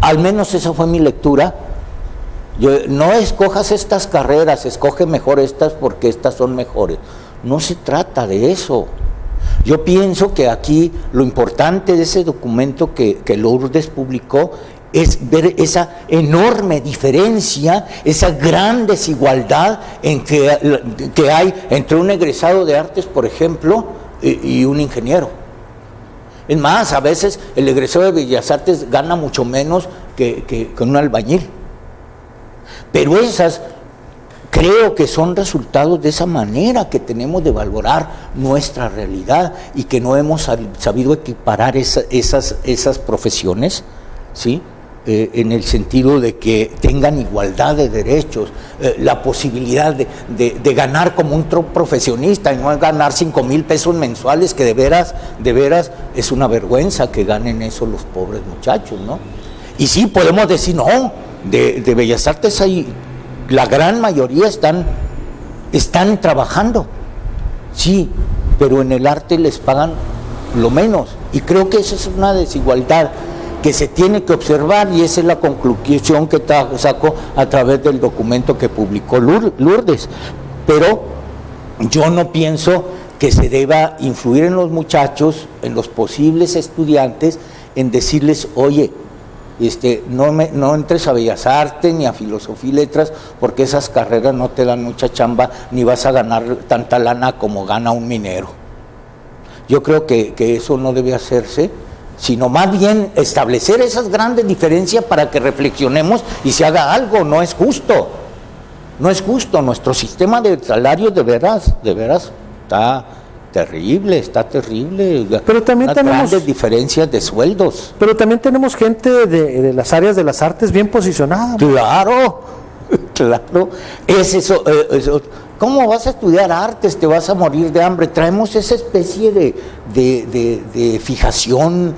al menos esa fue mi lectura, no escojas estas carreras, escoge mejor estas porque estas son mejores. No se trata de eso. Yo pienso que aquí lo importante de ese documento que Lourdes publicó es ver esa enorme diferencia, esa gran desigualdad que hay entre un egresado de artes, por ejemplo, y un ingeniero. Es más, a veces el egresado de Bellas Artes gana mucho menos que un albañil. Pero esas creo que son resultados de esa manera que tenemos de valorar nuestra realidad y que no hemos sabido equiparar esas profesiones, ¿sí? En el sentido de que tengan igualdad de derechos, la posibilidad de ganar como un profesionista y no ganar 5,000 pesos mensuales, que de veras es una vergüenza que ganen eso los pobres muchachos, ¿no? Y sí, podemos decir, no, de Bellas Artes hay, la gran mayoría están trabajando, sí, pero en el arte les pagan lo menos, y creo que eso es una desigualdad que se tiene que observar, y esa es la conclusión que saco a través del documento que publicó Lourdes. Pero yo no pienso que se deba influir en los muchachos, en los posibles estudiantes, en decirles, oye, no entres a Bellas Artes ni a Filosofía y Letras, porque esas carreras no te dan mucha chamba, ni vas a ganar tanta lana como gana un minero. Yo creo que eso no debe hacerse, sino más bien establecer esas grandes diferencias para que reflexionemos y se haga algo. No es justo, no es justo. Nuestro sistema de salarios de veras está terrible. Pero también tenemos grandes diferencias de sueldos. Pero también tenemos gente de las áreas de las artes bien posicionada. Claro. Es eso. ¿Cómo vas a estudiar artes? Te vas a morir de hambre. Traemos esa especie de fijación,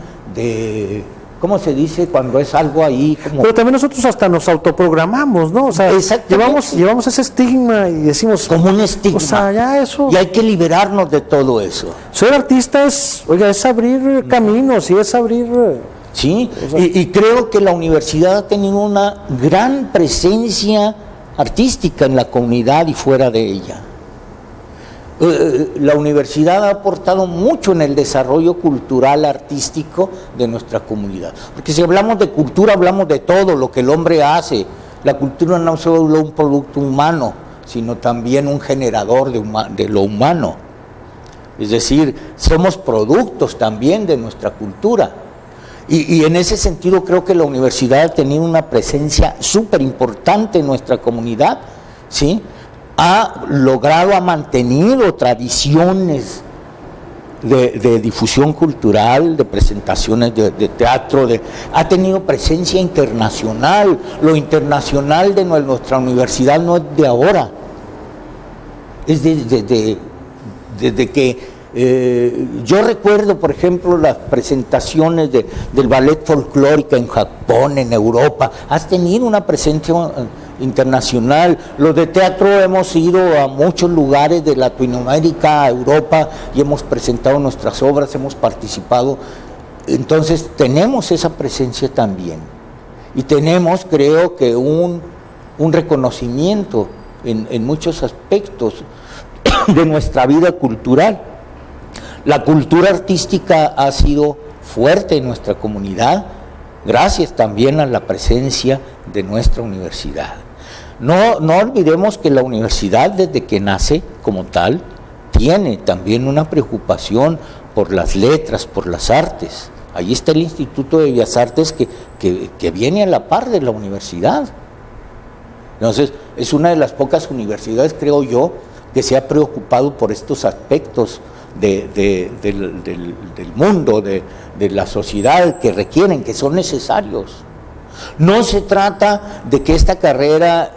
¿cómo se dice cuando es algo ahí? Pero también nosotros hasta nos autoprogramamos, ¿no? O sea, llevamos ese estigma y decimos... Como un estigma. O sea, ya eso... Y hay que liberarnos de todo eso. Ser artista es abrir caminos y es abrir... Sí, o sea, y creo que la universidad ha tenido una gran presencia artística en la comunidad y fuera de ella. La universidad ha aportado mucho en el desarrollo cultural, artístico de nuestra comunidad. Porque si hablamos de cultura, hablamos de todo lo que el hombre hace. La cultura no es solo un producto humano, sino también un generador de lo humano. Es decir, somos productos también de nuestra cultura. Y en ese sentido creo que la universidad ha tenido una presencia súper importante en nuestra comunidad, ¿sí? Ha mantenido tradiciones de difusión cultural, de presentaciones de teatro, ha tenido presencia internacional. Lo internacional de nuestra universidad no es de ahora, es desde que yo recuerdo, por ejemplo, las presentaciones del ballet folclórica en Japón, en Europa. Has tenido una presencia internacional. Los de teatro hemos ido a muchos lugares de Latinoamérica, a Europa, y hemos presentado nuestras obras, hemos participado. Entonces tenemos esa presencia también. Y tenemos, creo que, un reconocimiento en muchos aspectos de nuestra vida cultural. La cultura artística ha sido fuerte en nuestra comunidad, gracias también a la presencia de nuestra universidad. No olvidemos que la universidad, desde que nace como tal, tiene también una preocupación por las letras, por las artes. Ahí está el Instituto de Bellas Artes que viene a la par de la universidad. Entonces, es una de las pocas universidades, creo yo, que se ha preocupado por estos aspectos del mundo, de la sociedad, que requieren, que son necesarios. No se trata de que esta carrera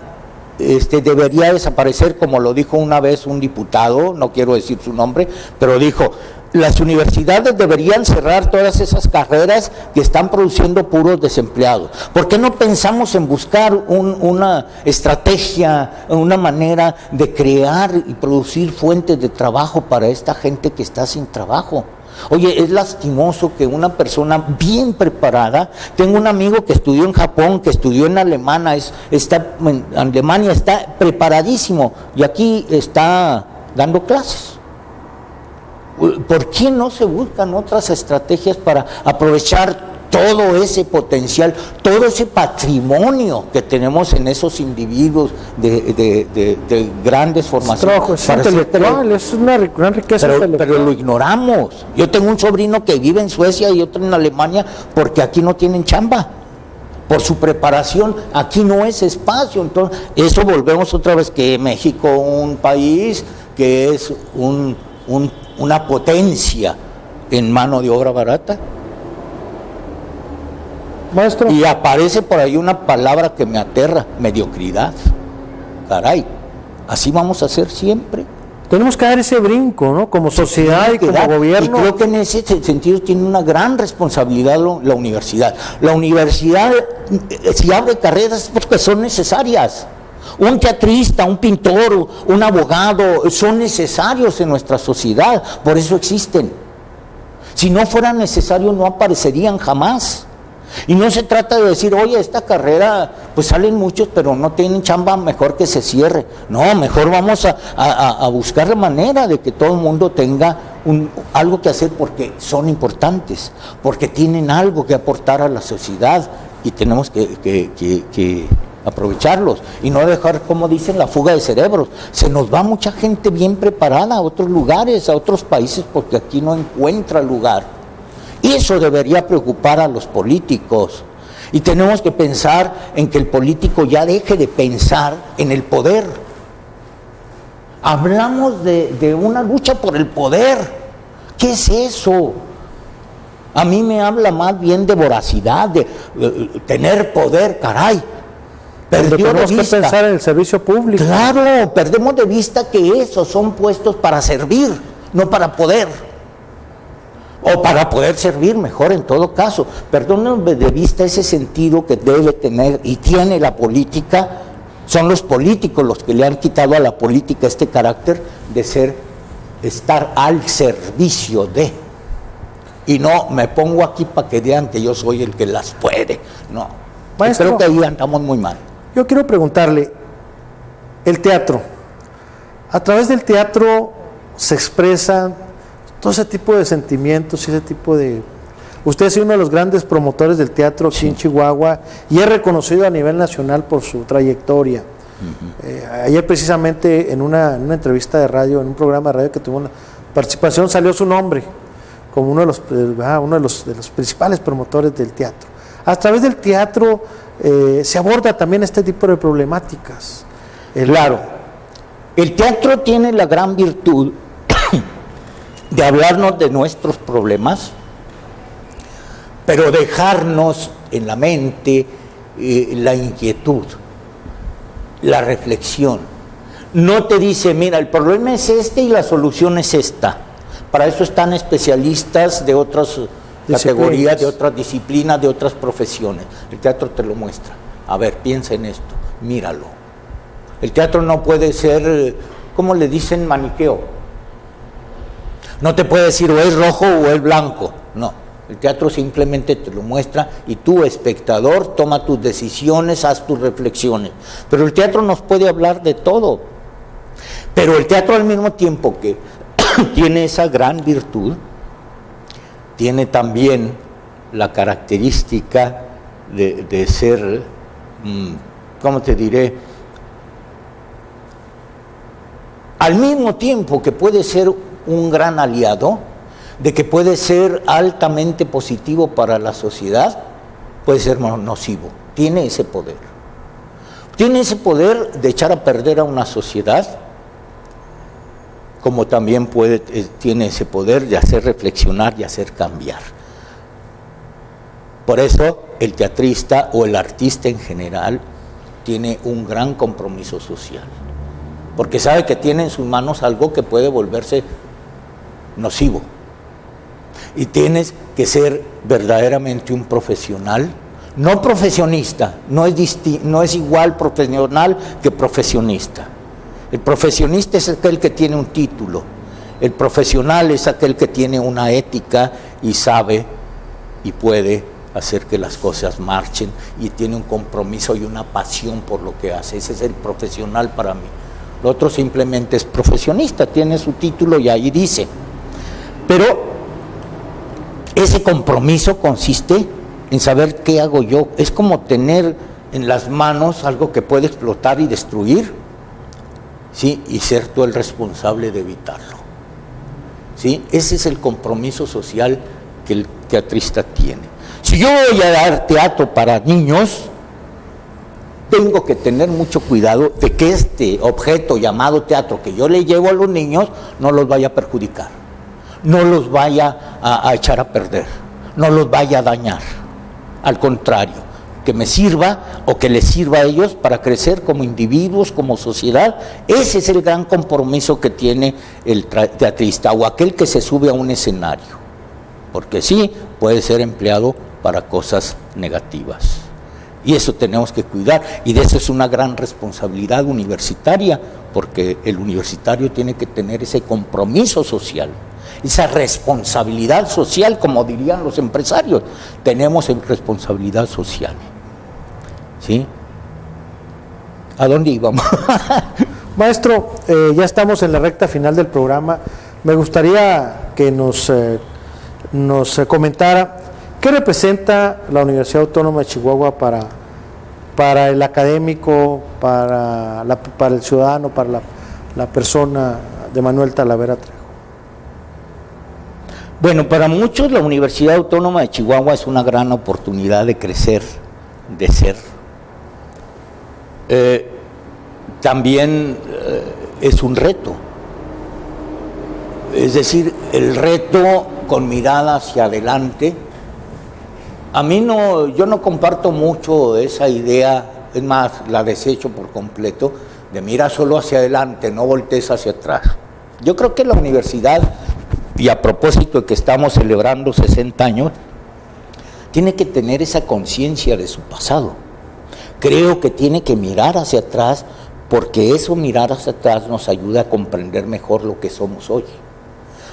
debería desaparecer, como lo dijo una vez un diputado, no quiero decir su nombre, pero dijo: las universidades deberían cerrar todas esas carreras que están produciendo puros desempleados. ¿Por qué no pensamos en buscar una estrategia, una manera de crear y producir fuentes de trabajo para esta gente que está sin trabajo? Oye, es lastimoso que una persona bien preparada, tengo un amigo que estudió en Japón, que estudió en Alemania, está preparadísimo y aquí está dando clases. ¿Por qué no se buscan otras estrategias para aprovechar todo ese potencial, todo ese patrimonio que tenemos en esos individuos de grandes formaciones? Es intelectual, es una gran riqueza intelectual. Pero lo ignoramos. Yo tengo un sobrino que vive en Suecia y otro en Alemania porque aquí no tienen chamba. Por su preparación, aquí no es espacio. Entonces, eso volvemos otra vez que México, un país que es una potencia en mano de obra barata. Maestro. Y aparece por ahí una palabra que me aterra: mediocridad. Caray, así vamos a hacer siempre. Tenemos que dar ese brinco, ¿no? Como sociedad y como gobierno. Y creo que en ese sentido tiene una gran responsabilidad la universidad. La universidad, si abre carreras, es porque son necesarias. Un teatrista, un pintor, un abogado, son necesarios en nuestra sociedad, por eso existen. Si no fueran necesarios, no aparecerían jamás. Y no se trata de decir, oye, esta carrera, pues salen muchos, pero no tienen chamba, mejor que se cierre. No, mejor vamos a buscar la manera de que todo el mundo tenga algo que hacer, porque son importantes, porque tienen algo que aportar a la sociedad y tenemos que aprovecharlos y no dejar, como dicen, la fuga de cerebros. Se nos va mucha gente bien preparada a otros lugares, a otros países, porque aquí no encuentra lugar. Y eso debería preocupar a los políticos. Y tenemos que pensar en que el político ya deje de pensar en el poder. Hablamos de una lucha por el poder. ¿Qué es eso? A mí me habla más bien de voracidad, de tener poder, caray. Tenemos que pensar en el servicio público. Claro, perdemos de vista que esos son puestos para servir, no para poder. O para poder servir mejor, en todo caso. Perdónenme de vista ese sentido que debe tener y tiene la política. Son los políticos los que le han quitado a la política este carácter de estar al servicio de. Y no me pongo aquí para que vean que yo soy el que las puede. No, maestro, creo que ahí andamos muy mal. Yo quiero preguntarle, el teatro, a través del teatro se expresan todo ese tipo de sentimientos y ese tipo de... Usted es uno de los grandes promotores del teatro aquí en Chihuahua y es reconocido a nivel nacional por su trayectoria. Ayer precisamente en una entrevista de radio, en un programa de radio que tuvo una participación, salió su nombre como uno de los principales promotores del teatro. A través del teatro se aborda también este tipo de problemáticas. Claro, el teatro tiene la gran virtud de hablarnos de nuestros problemas, pero dejarnos en la mente la inquietud, la reflexión. No te dice, mira, el problema es este y la solución es esta. Para eso están especialistas de otras categorías, de otras disciplinas, de otras profesiones. El teatro te lo muestra. A ver, piensa en esto, míralo. El teatro no puede ser, ¿cómo le dicen? Maniqueo. No te puede decir o es rojo o es blanco. No, el teatro simplemente te lo muestra y tú, espectador, toma tus decisiones, haz tus reflexiones. Pero el teatro nos puede hablar de todo. Pero el teatro, al mismo tiempo que tiene esa gran virtud, tiene también la característica de ser, ¿cómo te diré? Al mismo tiempo que puede ser un gran aliado, de que puede ser altamente positivo para la sociedad, puede ser nocivo. Tiene ese poder. Tiene ese poder de echar a perder a una sociedad, como también tiene ese poder de hacer reflexionar y hacer cambiar. Por eso el teatrista o el artista en general tiene un gran compromiso social, porque sabe que tiene en sus manos algo que puede volverse nocivo. Y tienes que ser verdaderamente un profesional, no profesionista, no es igual profesional que profesionista. El profesionista es aquel que tiene un título, el profesional es aquel que tiene una ética y sabe y puede hacer que las cosas marchen y tiene un compromiso y una pasión por lo que hace. Ese es el profesional para mí. Lo otro simplemente es profesionista, tiene su título y ahí dice. Pero ese compromiso consiste en saber qué hago yo. Es como tener en las manos algo que puede explotar y destruir, ¿sí? Y ser tú el responsable de evitarlo, ¿sí? Ese es el compromiso social que el teatrista tiene. Si yo voy a dar teatro para niños, tengo que tener mucho cuidado de que este objeto llamado teatro que yo le llevo a los niños no los vaya a perjudicar, no los vaya a echar a perder, no los vaya a dañar. Al contrario, que me sirva o que les sirva a ellos para crecer como individuos, como sociedad. Ese es el gran compromiso que tiene el teatrista o aquel que se sube a un escenario, porque sí puede ser empleado para cosas negativas. Y eso tenemos que cuidar, y de eso es una gran responsabilidad universitaria, porque el universitario tiene que tener ese compromiso social. esa responsabilidad social, como dirían los empresarios. Tenemos responsabilidad social. ¿Sí? ¿A dónde íbamos? Maestro, ya estamos en la recta final del programa. Me gustaría que nos comentara qué representa la Universidad Autónoma de Chihuahua para el académico, para el ciudadano, para la persona de Manuel Talavera Trejo. Bueno, para muchos la Universidad Autónoma de Chihuahua es una gran oportunidad de crecer, de ser. También es un reto. Es decir, el reto con mirada hacia adelante. Yo no comparto mucho esa idea, es más, la desecho por completo, de mira solo hacia adelante, no voltees hacia atrás. Yo creo que la universidad, y a propósito de que estamos celebrando 60 años, tiene que tener esa conciencia de su pasado. Creo que tiene que mirar hacia atrás, porque eso mirar hacia atrás nos ayuda a comprender mejor lo que somos hoy.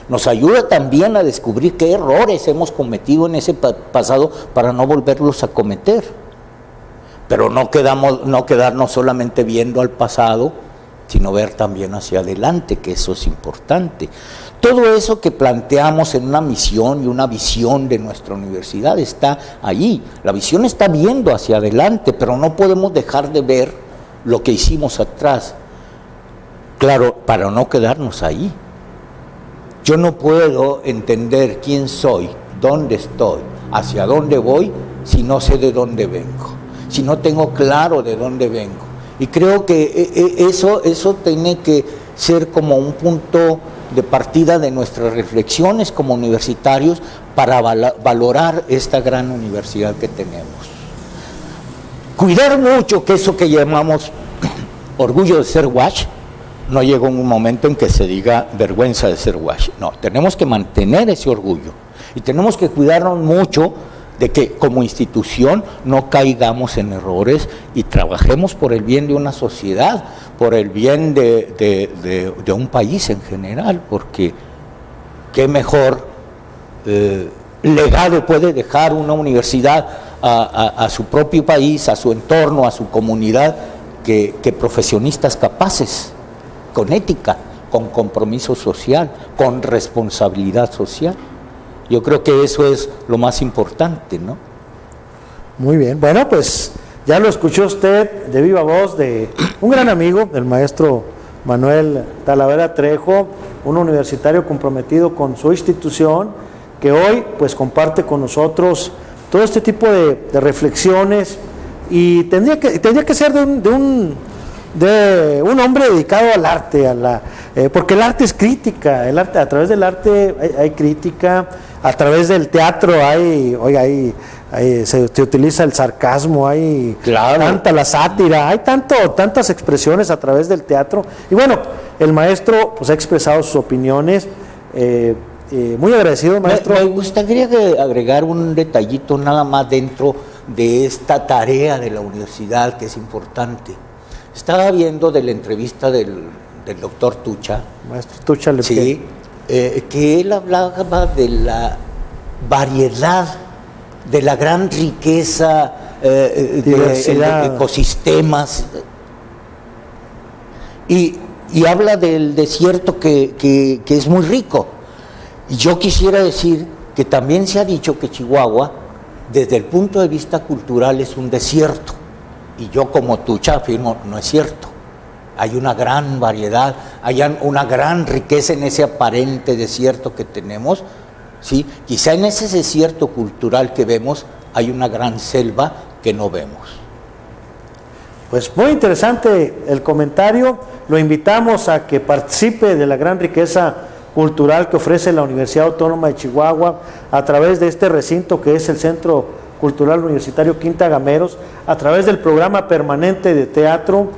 Nos ayuda también a descubrir qué errores hemos cometido en ese pasado para no volverlos a cometer. Pero no quedarnos solamente viendo al pasado, sino ver también hacia adelante, que eso es importante. Todo eso que planteamos en una misión y una visión de nuestra universidad está allí. La visión está viendo hacia adelante, pero no podemos dejar de ver lo que hicimos atrás. Claro, para no quedarnos ahí. Yo no puedo entender quién soy, dónde estoy, hacia dónde voy, si no sé de dónde vengo, si no tengo claro de dónde vengo. Y creo que eso tiene que ser como un punto de partida de nuestras reflexiones como universitarios para valorar esta gran universidad que tenemos. Cuidar mucho que eso que llamamos orgullo de ser UACH no llega un momento en que se diga vergüenza de ser UACH. No, tenemos que mantener ese orgullo y tenemos que cuidarnos mucho de que como institución no caigamos en errores y trabajemos por el bien de una sociedad, por el bien de un país en general, porque qué mejor legado puede dejar una universidad a su propio país, a su entorno, a su comunidad, que profesionistas capaces, con ética, con compromiso social, con responsabilidad social. Yo creo que eso es lo más importante, ¿no? Muy bien, bueno, pues ya lo escuchó usted de viva voz de un gran amigo, el maestro Manuel Talavera Trejo, un universitario comprometido con su institución, que hoy pues comparte con nosotros todo este tipo de reflexiones, y tendría que ser de un hombre dedicado al arte, porque el arte es crítica, a través del arte hay crítica, a través del teatro se utiliza el sarcasmo, hay tanta la sátira, hay tantas expresiones a través del teatro, y bueno, el maestro pues ha expresado sus opiniones. Muy agradecido, maestro. Me gustaría agregar un detallito nada más dentro de esta tarea de la universidad, que es importante. Estaba viendo de la entrevista del doctor Tucha. Maestro Tucha, sí, que él hablaba de la variedad, de la gran riqueza de ecosistemas, y habla del desierto que es muy rico. Y yo quisiera decir que también se ha dicho que Chihuahua, desde el punto de vista cultural, es un desierto. Y yo como Tucha afirmo, no es cierto. Hay una gran variedad, hay una gran riqueza en ese aparente desierto que tenemos, ¿sí? Quizá en ese desierto cultural que vemos hay una gran selva que no vemos. Pues muy interesante el comentario. Lo invitamos a que participe de la gran riqueza cultural que ofrece la Universidad Autónoma de Chihuahua a través de este recinto que es el Centro Cultural Universitario Quinta Gameros, a través del programa permanente de teatro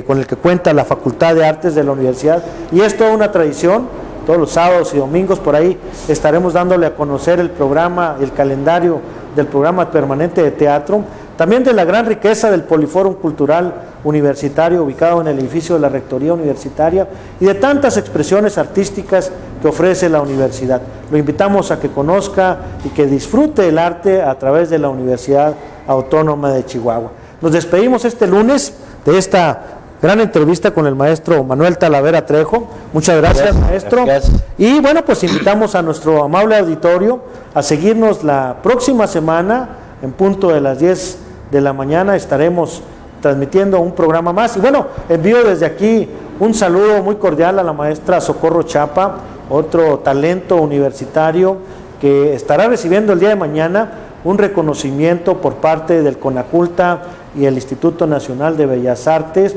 con el que cuenta la Facultad de Artes de la Universidad, y es toda una tradición. Todos los sábados y domingos por ahí estaremos dándole a conocer el programa, el calendario del programa permanente de teatro, también de la gran riqueza del Polifórum Cultural Universitario ubicado en el edificio de la Rectoría Universitaria y de tantas expresiones artísticas que ofrece la universidad. Lo invitamos a que conozca y que disfrute el arte a través de la Universidad Autónoma de Chihuahua. Nos despedimos este lunes de esta gran entrevista con el maestro Manuel Talavera Trejo. Muchas gracias, maestro. Gracias. Y bueno, pues invitamos a nuestro amable auditorio a seguirnos la próxima semana en punto de las 10 de la mañana. Estaremos transmitiendo un programa más. Y bueno, envío desde aquí un saludo muy cordial a la maestra Socorro Chapa, otro talento universitario que estará recibiendo el día de mañana un reconocimiento por parte del CONACULTA y el Instituto Nacional de Bellas Artes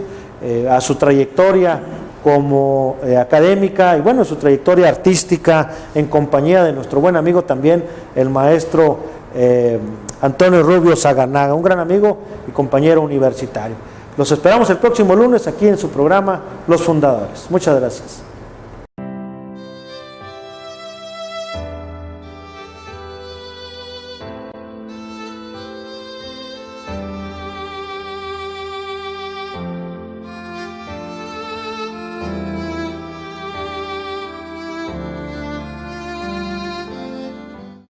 a su trayectoria como académica y bueno, su trayectoria artística en compañía de nuestro buen amigo también, el maestro Antonio Rubio Saganaga, un gran amigo y compañero universitario. Los esperamos el próximo lunes aquí en su programa Los Fundadores. Muchas gracias.